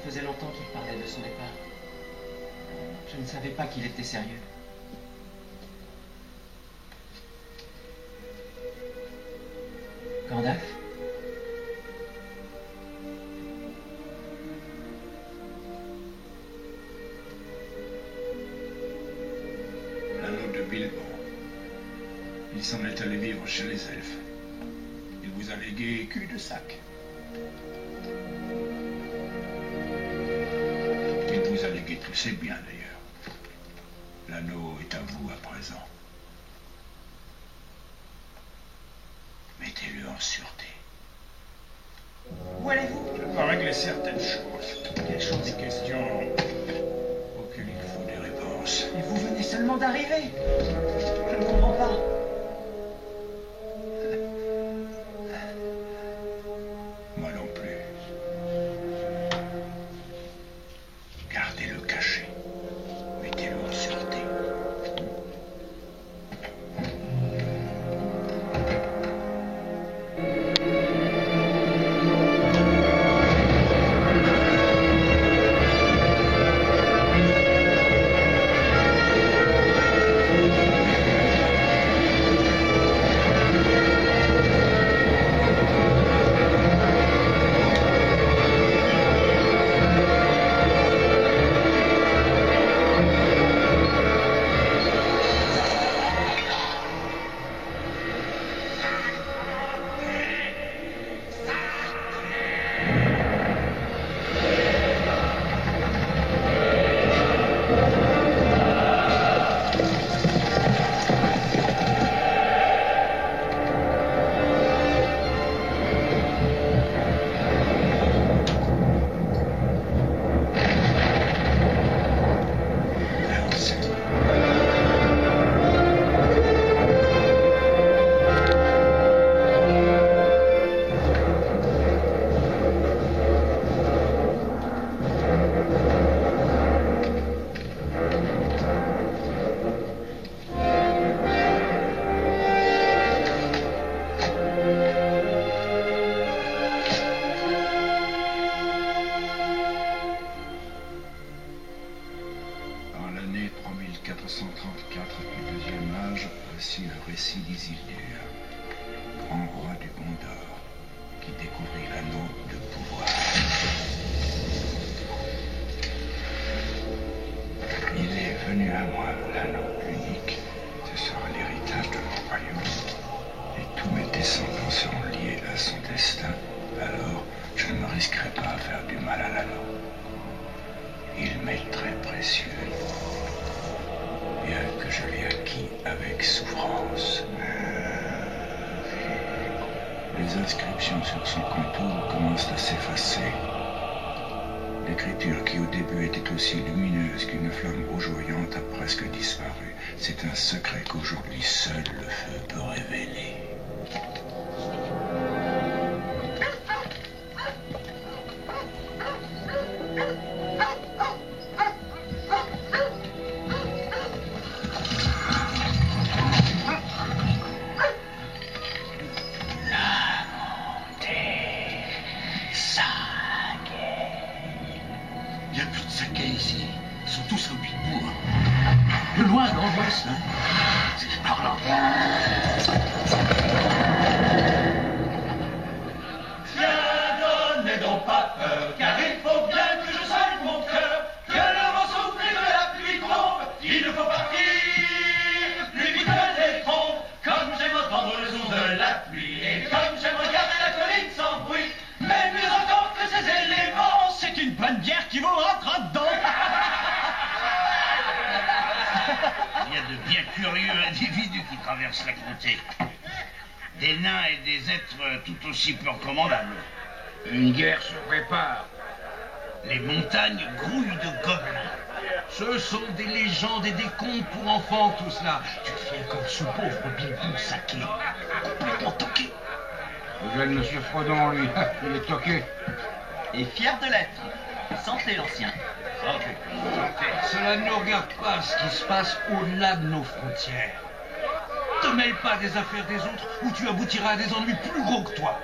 faisait longtemps qu'il parlait de son départ. Je ne savais pas qu'il était sérieux. Gandalf? L'anneau de Bilbo. Il s'en est allé vivre chez les elfes. Il vous a légué cul-de-sac. Il vous a légué tous ses biens, d'ailleurs. L'anneau est à vous à présent. Mettez-le en sûreté. Où allez-vous? Je dois régler certaines choses. Quelles choses? Des questions auxquelles il faut des réponses. Et vous venez seulement d'arriver. Je ne comprends pas. Moi non plus. Gardez-le caché. Mettez-le en sûreté. En l'année 3434 du deuxième âge, voici le récit d'Isildur, grand roi du Gondor, qui découvrit l'anneau de pouvoir. Il est venu à moi, l'anneau unique. Ce sera l'héritage de mon royaume. Et tous mes descendants seront liés à son destin. Alors, je ne me risquerai pas à faire du mal à l'anneau. Il m'est très précieux, bien que je l'ai acquis avec souffrance. Les inscriptions sur son contour commencent à s'effacer. L'écriture qui au début était aussi lumineuse qu'une flamme rougeoyante a presque disparu. C'est un secret qu'aujourd'hui seul le feu peut révéler. Il n'y a plus de saké ici. Ils sont tous remplis de bourre. Plus loin, dans l'ouest, hein. C'est par là. Tiens, n'aie donc pas peur, car il faut bien que je salve mon cœur, que le vent souffle et que la pluie tombe. Il nous faut partir plus vite que les trompes, comme j'aime entendre le son de la pluie, et comme j'aime regarder la colline sans bruit. Mais mieux encore que ces éléments, c'est une bonne bière qui vous rentre dedans. Il y a de bien curieux individus qui traversent la comté. Des nains et des êtres tout aussi peu recommandables. Une guerre se prépare. Les montagnes grouillent de gobelins. Ce sont des légendes et des contes pour enfants, tout cela. Tu fais comme ce pauvre Bilbo saqué, complètement toqué. Le jeune monsieur Frodon, lui, il est toqué. Et fier de l'être. Santé, l'ancien. Cela ne nous regarde pas ce qui se passe au-delà de nos frontières. Te mêle pas des affaires des autres ou tu aboutiras à des ennuis plus gros que toi.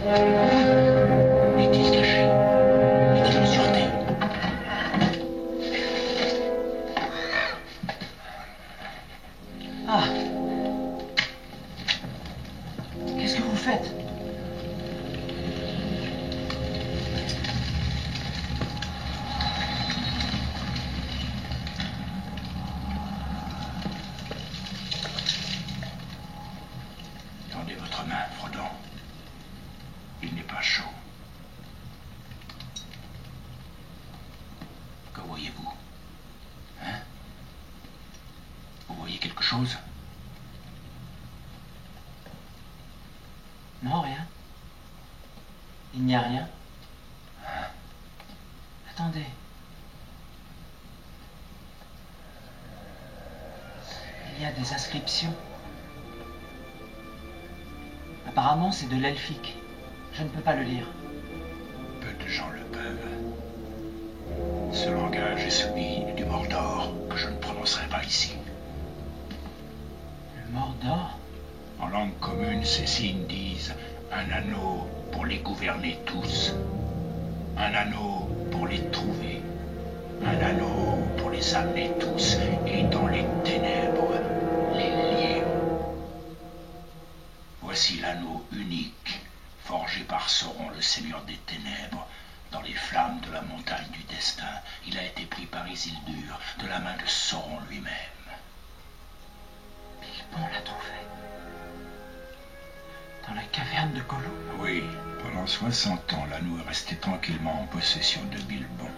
Est-il caché? Est-il en sûreté? Ah. Qu'est-ce que vous faites? Tendez votre main, Frodon. Il n'est pas chaud. Que voyez-vous? Hein? Vous voyez quelque chose? Non, rien. Il n'y a rien. Attendez. Il y a des inscriptions. Apparemment, c'est de l'elfique. Je ne peux pas le lire. Peu de gens le peuvent. Ce langage est celui du Mordor, que je ne prononcerai pas ici. Le Mordor? En langue commune, ces signes disent un anneau pour les gouverner tous, un anneau pour les trouver, un anneau pour les amener tous, et dans les ténèbres, les lier. Voici l'anneau unique, forgé par Sauron, le seigneur des ténèbres, dans les flammes de la montagne du destin. Il a été pris par Isildur, de la main de Sauron lui-même. Bilbon l'a trouvé. Dans la caverne de Gollum. Oui, pendant 60 ans, l'anneau est resté tranquillement en possession de Bilbon,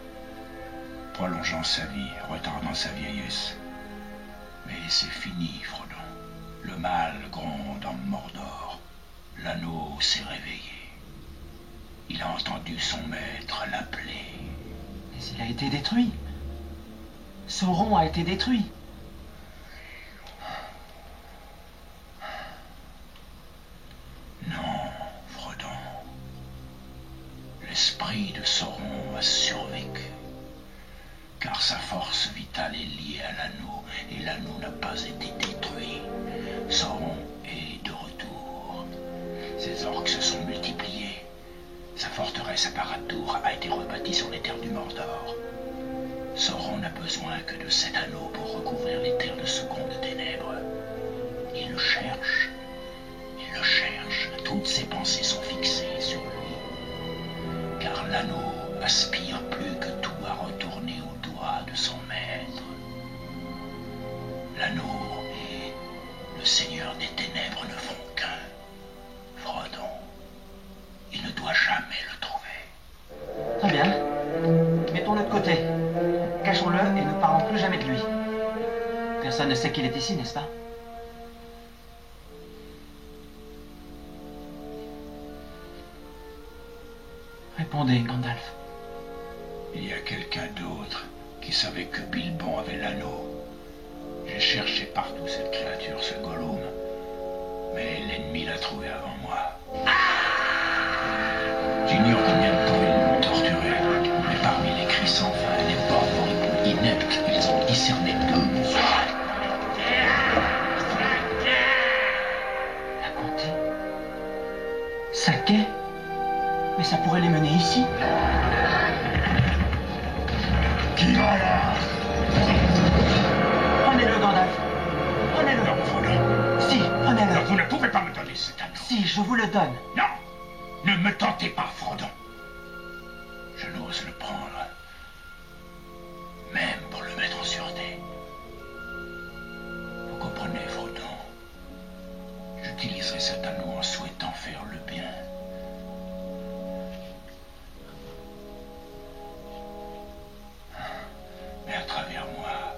prolongeant sa vie, retardant sa vieillesse. Mais c'est fini, Frodon. Le mal gronde en Mordor. L'anneau s'est réveillé. Il a entendu son maître l'appeler. Mais il a été détruit. Sauron a été détruit. Non, Frodon. L'esprit de Sauron a survécu. Car sa force vitale est liée à l'anneau, et l'anneau n'a pas été détruit. Sauron est de retour. Ses orques se sont multipliés. Sa forteresse à Barad-dûr a été rebâtie sur les terres du Mordor. Sauron n'a besoin que de cet anneau pour recouvrir les terres de seconde ténèbres. Il le cherche. Il le cherche. Toutes ses pensées sont fixées sur lui. Car l'anneau aspire plus que tout à retourner au doigt de son maître. L'anneau et le Seigneur des Ténèbres ne font qu'un. Frodon, il ne doit jamais le trouver. Très bien. Mettons-le de côté. Cachons-le et ne parlons plus jamais de lui. Personne ne sait qu'il est ici, n'est-ce pas? Répondez, Gandalf. Il y a quelqu'un d'autre qui savait que Bilbon avait l'anneau. J'ai cherché partout cette créature, ce Gollum. Mais l'ennemi l'a trouvé avant moi. J'ignore combien de temps ils l'ont torturé. Mais parmi les cris sans fin, les pauvres ineptes, ils ont discerné deux monstres. La comté? Saquet? Mais ça pourrait les mener ici. Qui va là? Prenez-le, Gandalf. Prenez-le. Non, Frodon. Si, prenez-le. Non, vous ne pouvez pas me donner cet anneau. Si, je vous le donne. Non, ne me tentez pas, Frodon. Je n'ose le prendre, même pour le mettre en sûreté. Vous comprenez, Frodon? J'utiliserai cet anneau en souhaitant faire le bien. Mais à travers moi,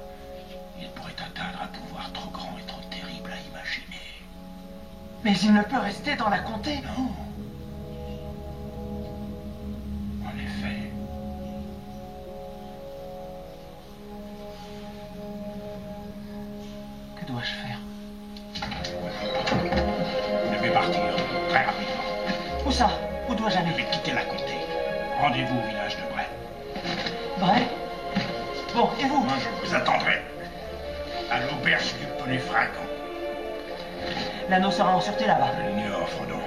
il pourrait atteindre un pouvoir trop grand et trop terrible à imaginer. Mais il ne peut rester dans la comté. Non. En effet. Que dois-je faire? Vous devez partir, très rapidement. Où ça? Où dois-je Vous aller? devez quitter la comté. Rendez-vous au village de Bray. Vrai? Bon, et vous? Moi, je vous attendrai à l'auberge du Poney Fringant. L'anneau sera en sûreté là-bas. Je l'ignore, Frodon.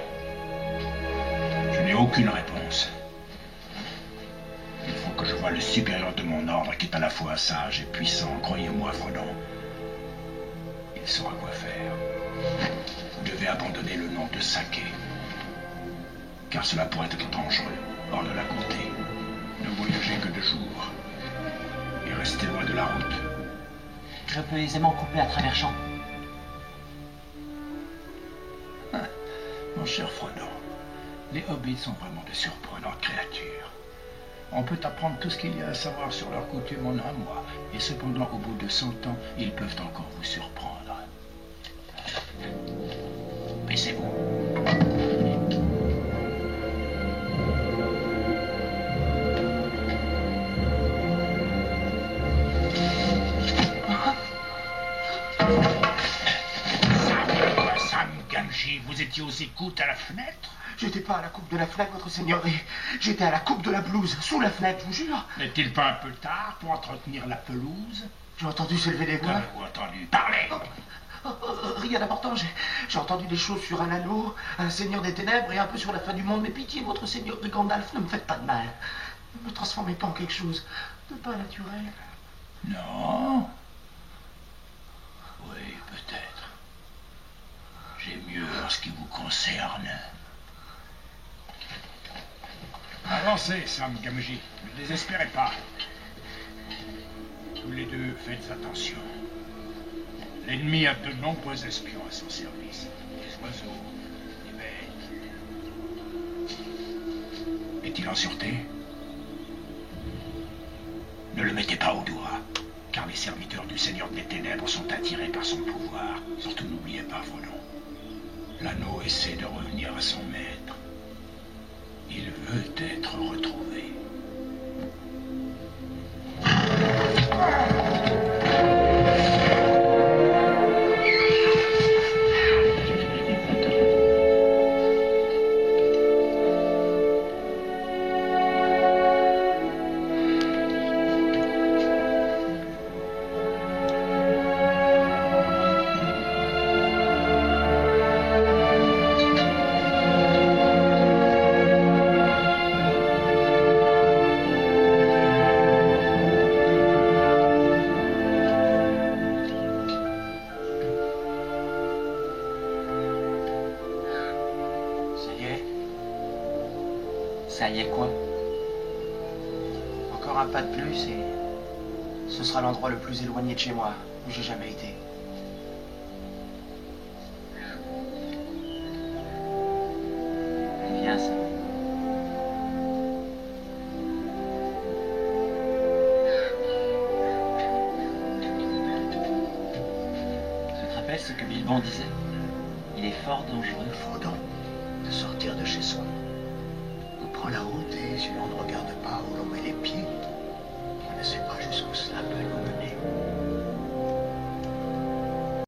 Je n'ai aucune réponse. Il faut que je voie le supérieur de mon ordre qui est à la fois sage et puissant. Croyez-moi, Frodon. Il saura quoi faire. Vous devez abandonner le nom de Sake. Car cela pourrait être dangereux, hors de la comté. Ne voyagez que 2 jours. Et restez loin de la route. Je peux aisément couper à travers champs. Mon cher Frodon, les hobbits sont vraiment de surprenantes créatures. On peut apprendre tout ce qu'il y a à savoir sur leurs coutumes en un mois, et cependant, au bout de 100 ans, ils peuvent encore vous surprendre. Baissez-vous. Sam Gamgee, vous étiez aux écoutes à la fenêtre? J'étais pas à la coupe de la fenêtre, votre seigneurie. J'étais à la coupe de la blouse, sous la fenêtre, je vous jure. N'est-il pas un peu tard pour entretenir la pelouse? J'ai entendu s'élever des voix. Qu'avez-vous entendu? Parlez! Rien d'important, j'ai entendu des choses sur un anneau, un seigneur des ténèbres et un peu sur la fin du monde. Mais pitié, votre seigneur de Gandalf, ne me faites pas de mal. Ne me transformez pas en quelque chose de pas naturel. Non? Oui, peut-être. J'ai mieux en ce qui vous concerne. Avancez, Sam Gamgee. Ne désespérez pas. Tous les deux, faites attention. L'ennemi a de nombreux espions à son service. Des oiseaux, des bêtes. Est-il en sûreté? Ne le mettez pas au doigt, car les serviteurs du Seigneur des Ténèbres sont attirés par son pouvoir. Surtout n'oubliez pas, Frodon. L'anneau essaie de revenir à son maître. Il veut être retrouvé. Ça y est quoi? Encore un pas de plus et ce sera l'endroit le plus éloigné de chez moi où j'ai jamais été. Viens, ça. Tu te rappelles ce que Bilbon disait? Il est fort dangereux, Frodon, de sortir de chez soi. On prend la route et si l'on ne regarde pas où l'on met les pieds, on ne sait pas jusqu'où cela peut nous mener.